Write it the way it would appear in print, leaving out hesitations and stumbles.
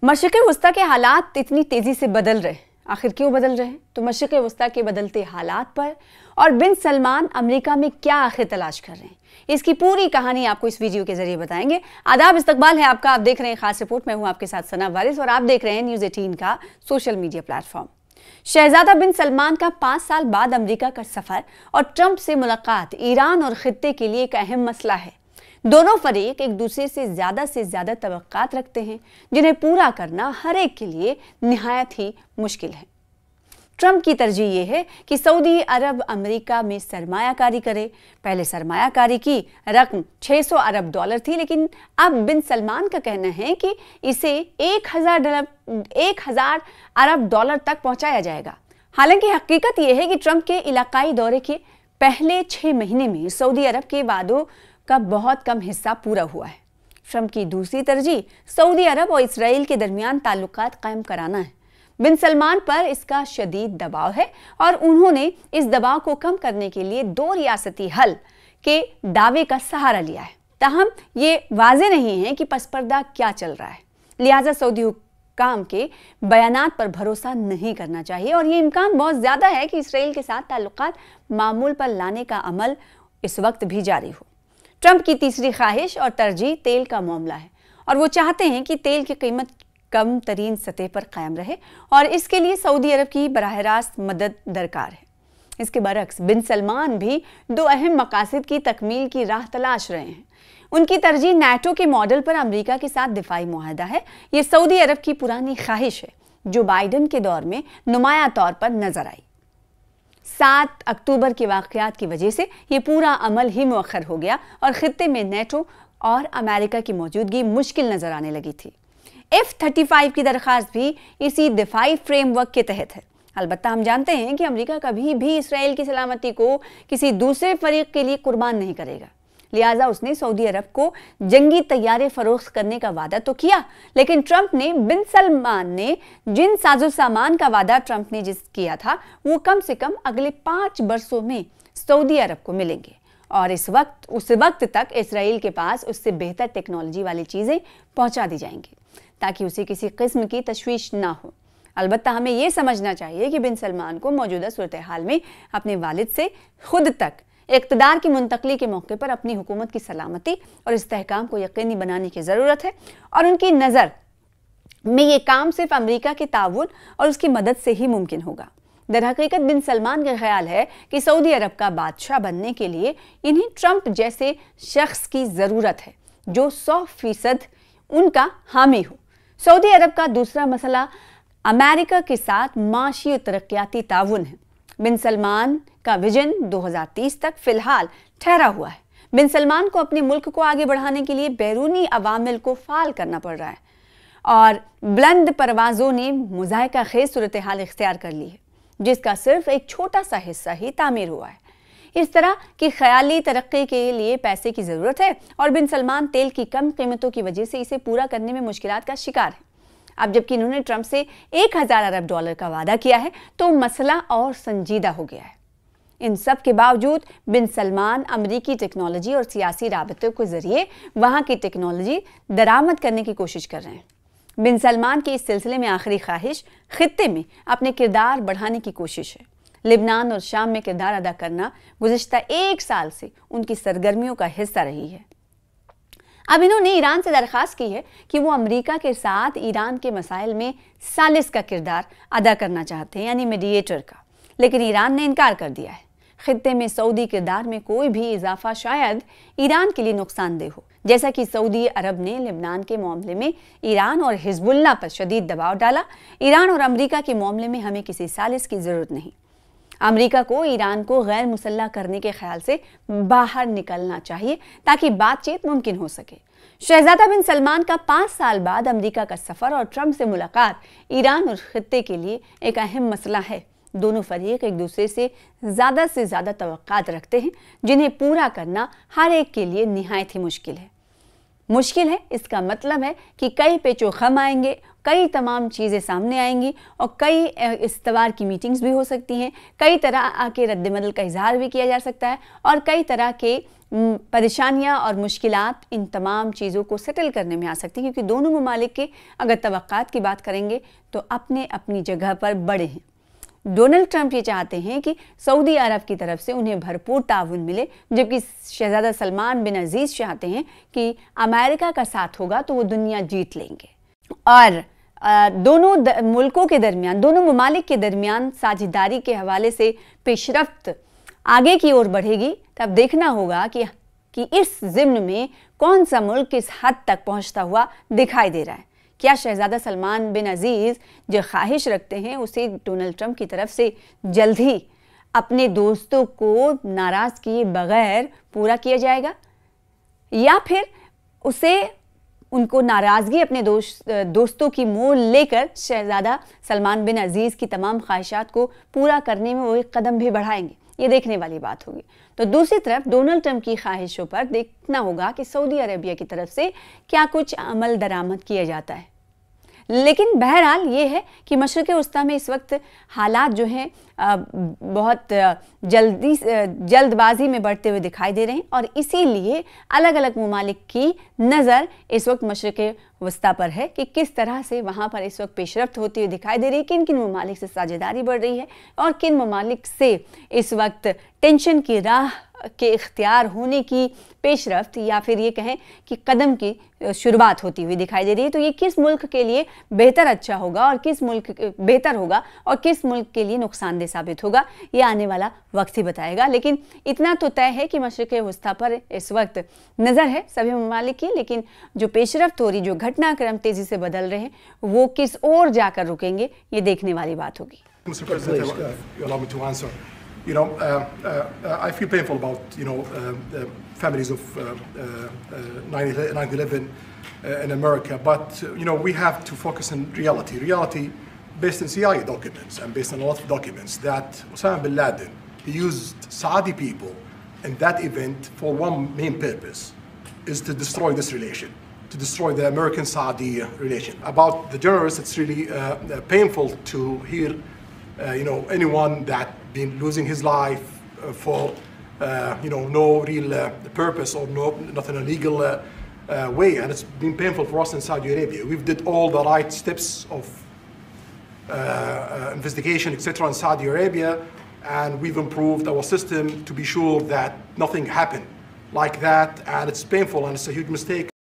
मशरिक़ वस्ता के हालात इतनी तेज़ी से बदल रहे हैं, आखिर क्यों बदल रहे हैं? तो मशरिक़ वस्ता के बदलते हालात पर और बिन सलमान अमेरिका में क्या आखिर तलाश कर रहे हैं, इसकी पूरी कहानी आपको इस वीडियो के जरिए बताएंगे। आदाब, इस्तकबाल है आपका। आप देख रहे हैं खास रिपोर्ट। मैं हूं आपके साथ सना वारिस और आप देख रहे हैं न्यूज़ 18 का सोशल मीडिया प्लेटफॉर्म। शहजादा बिन सलमान का 5 साल बाद अमेरिका का सफर और ट्रंप से मुलाकात ईरान और खित्ते के लिए एक अहम मसला है। दोनों फरीक एक दूसरे से ज्यादा तवक्कात रखते हैं, जिन्हें पूरा करना हर एक के लिए निहायत ही मुश्किल है। ट्रंप की तरजीह यह है कि सऊदी अरब अमेरिका में सरमायाकारी करे। पहले सरमायाकारी की रकम 600 अरब डॉलर थी, लेकिन अब बिन सलमान का कहना है कि इसे 1000 अरब डॉलर तक पहुंचाया जाएगा। हालांकि हकीकत यह है कि ट्रंप के इलाकाई दौरे के पहले 6 महीने में सऊदी अरब के वादों का बहुत कम हिस्सा पूरा हुआ है। ट्रंप की दूसरी तरजीह सऊदी अरब और इसराइल के दरमियान ताल्लुकात कायम कराना है। बिन सलमान पर इसका शदीद दबाव है और उन्होंने इस दबाव को कम करने के लिए 2 रियासती हल के दावे का सहारा लिया है। ताहम ये वाज़ेह नहीं है कि पसपर्दा क्या चल रहा है, लिहाजा सऊदी हुक्काम के बयानात पर भरोसा नहीं करना चाहिए और ये इम्कान बहुत ज़्यादा है कि इसराइल के साथ ताल्लुकात मामूल पर लाने का अमल इस वक्त भी जारी हो। ट्रंप की तीसरी ख्वाहिश और तरजीह तेल का मामला है और वो चाहते हैं कि तेल की कीमत कम तरीन सतह पर कायम रहे और इसके लिए सऊदी अरब की बराह रास्त मदद दरकार है। इसके बरक्स बिन सलमान भी 2 अहम मकासद की तकमील की राह तलाश रहे हैं। उनकी तरजीह नाटो के मॉडल पर अमेरिका के साथ दिफाई मुआहदा है। ये सऊदी अरब की पुरानी ख्वाहिश है जो बाइडन के दौर में नुमाया तौर पर नजर आई। 7 अक्टूबर के वाक़यात की वजह से ये पूरा अमल ही मुअख्खर हो गया और खित्ते में नेटो और अमेरिका की मौजूदगी मुश्किल नजर आने लगी थी। F-35 की दरख्वास्त भी इसी दिफाई फ्रेमवर्क के तहत है। अलबत्ता हम जानते हैं कि अमेरिका कभी भी इसराइल की सलामती को किसी दूसरे फरीक के लिए कुर्बान नहीं करेगा। लिहाजा उसने सऊदी अरब को जंगी तैयारे फरोख्त करने का वादा तो किया, लेकिन ट्रंप ने बिन सलमान ने जिन साजो सामान का वादा ट्रंप ने जिस किया था वो कम से कम अगले 5 बरसों में सऊदी अरब को मिलेंगे और उस वक्त तक इसराइल के पास उससे बेहतर टेक्नोलॉजी वाली चीज़ें पहुंचा दी जाएंगी ताकि उसे किसी किस्म की तशवीश ना हो। अलबत्ता हमें यह समझना चाहिए कि बिन सलमान को मौजूदा सूरत हाल में अपने वालिद से खुद तक इक़्तिदार की मुंतकली के मौके पर अपनी हुकूमत की सलामती और इस्तेहकाम को यकीनी बनाने की ज़रूरत है और उनकी नज़र में ये काम सिर्फ अमेरिका के ताउन और उसकी मदद से ही मुमकिन होगा। दरहकीकत बिन सलमान का ख्याल है कि सऊदी अरब का बादशाह बनने के लिए इन्हें ट्रंप जैसे शख्स की ज़रूरत है जो 100% उनका हामी हो। सऊदी अरब का दूसरा मसला अमेरिका के साथ माशी और तरक्याती ताउन है। बिन सलमान का विजन 2030 तक फिलहाल ठहरा हुआ है। बिन सलमान को अपने मुल्क को आगे बढ़ाने के लिए बैरूनी अवामिल को फाल करना पड़ रहा है और बुलंद परवाज़ों ने मुज़ाहिका खेज सूरत हाल इख्तियार कर ली है, जिसका सिर्फ एक छोटा सा हिस्सा ही तामीर हुआ है। इस तरह की ख्याली तरक्की के लिए पैसे की ज़रूरत है और बिन सलमान तेल की कम कीमतों की वजह से इसे पूरा करने में मुश्किलात का शिकार है। अब जबकि इन्होंने ट्रंप से 1000 अरब डॉलर का वादा किया है तो मसला और संजीदा हो गया है। इन सब के बावजूद बिन सलमान अमेरिकी टेक्नोलॉजी और सियासी राबतों के जरिए वहाँ की टेक्नोलॉजी दरामद करने की कोशिश कर रहे हैं। बिन सलमान की इस सिलसिले में आखिरी ख्वाहिश खित्ते में अपने किरदार बढ़ाने की कोशिश है। लिबनान और शाम में किरदार अदा करना गुज़िश्ता 1 साल से उनकी सरगर्मियों का हिस्सा रही है। अब इन्होंने ईरान से दरख्वास्त की है कि वो अमेरिका के साथ ईरान के मसाइल में सालिस का किरदार अदा करना चाहते हैं, यानी मीडिएटर का, लेकिन ईरान ने इनकार कर दिया है। खित्ते में सऊदी किरदार में कोई भी इजाफा शायद ईरान के लिए नुकसानदेह हो, जैसा कि सऊदी अरब ने लिबनान के मामले में ईरान और हिजबुल्लाह पर शदीद दबाव डाला। ईरान और अमेरिका के मामले में हमें किसी सालिस की ज़रूरत नहीं। अमेरिका को ईरान को गैर मुसल्लह करने के ख्याल से बाहर निकलना चाहिए ताकि बातचीत मुमकिन हो सके। शहजादा बिन सलमान का 5 साल बाद अमेरिका का सफ़र और ट्रंप से मुलाकात ईरान और खित्ते के लिए एक अहम मसला है। दोनों फरीक एक दूसरे से ज़्यादा तवक्कात रखते हैं, जिन्हें पूरा करना हर एक के लिए निहायत ही मुश्किल है। इसका मतलब है कि कई पेचो खम आएंगे, कई तमाम चीज़ें सामने आएंगी और कई इस्तवार की मीटिंग्स भी हो सकती हैं, कई तरह के रद्दमदल का इजहार भी किया जा सकता है और कई तरह के परेशानियां और मुश्किलात इन तमाम चीज़ों को सेटल करने में आ सकती हैं, क्योंकि दोनों ममालिक के अगर तवक्कात की बात करेंगे तो अपने अपनी जगह पर बड़े हैं। डोनाल्ड ट्रंप ये चाहते हैं कि सऊदी अरब की तरफ से उन्हें भरपूर ताउन मिले, जबकि शहजादा सलमान बिन अजीज़ चाहते हैं कि अमेरिका का साथ होगा तो वो दुनिया जीत लेंगे। और दोनों मुल्कों के दरमियान, दोनों ममालिक के दरमियान साझेदारी के हवाले से पेशरफ्त आगे की ओर बढ़ेगी। तब देखना होगा कि इस ज़िम्न में कौन सा मुल्क किस हद तक पहुंचता हुआ दिखाई दे रहा है। क्या शहजादा सलमान बिन अजीज़ जो ख्वाहिश रखते हैं उसे डोनाल्ड ट्रंप की तरफ से जल्द ही अपने दोस्तों को नाराज़ किए बगैर पूरा किया जाएगा, या फिर उसे उनको नाराज़गी अपने दोस्तों की मोल लेकर शहजादा सलमान बिन अजीज़ की तमाम ख्वाहिशात को पूरा करने में वो एक कदम भी बढ़ाएंगे? ये देखने वाली बात होगी। तो दूसरी तरफ डोनाल्ड ट्रंप की ख्वाहिशों पर देखना होगा कि सऊदी अरेबिया की तरफ से क्या कुछ अमल दरामद किया जाता है। लेकिन बहरहाल ये है कि मशरिक़ वस्ता में इस वक्त हालात जो हैं बहुत जल्दबाजी में बढ़ते हुए दिखाई दे रहे हैं और इसीलिए अलग अलग ममालिक की नज़र इस वक्त मशरिक़ वस्ता पर है कि किस तरह से वहाँ पर इस वक्त पेशरफ्त होती हुई दिखाई दे रही है, किन किन ममालिक से साझेदारी बढ़ रही है और किन ममालिक से इस वक्त टेंशन की राह के इख्तियार होने की पेशरफ्त या फिर ये कहें कि कदम की शुरुआत होती हुई दिखाई दे रही है। तो ये किस मुल्क के लिए बेहतर अच्छा होगा और किस मुल्क बेहतर होगा और किस मुल्क के लिए नुकसानदेह साबित होगा, ये आने वाला वक्त ही बताएगा। लेकिन इतना तो तय है कि मशरिक़ वस्ता पर इस वक्त नज़र है सभी ममालिक की, लेकिन जो पेशरफ्त हो रही, जो घटनाक्रम तेज़ी से बदल रहे हैं, वो किस ओर जाकर रुकेंगे, ये देखने वाली बात होगी। You know, I feel painful about, families of 9/11 in America, but, we have to focus on reality. Reality based on CIA documents and based on a lot of documents that Osama bin Laden, he used Saudi people in that event for one main purpose, is to destroy this relation, to destroy the American-Saudi relation. About the journalists, it's really painful to hear anyone that been losing his life for no real purpose or not in a legal way, and it's been painful for us in Saudi Arabia. We've did all the right steps of investigation, etc. in Saudi Arabia, and we've improved our system to be sure that nothing happened like that, and it's painful and it's a huge mistake.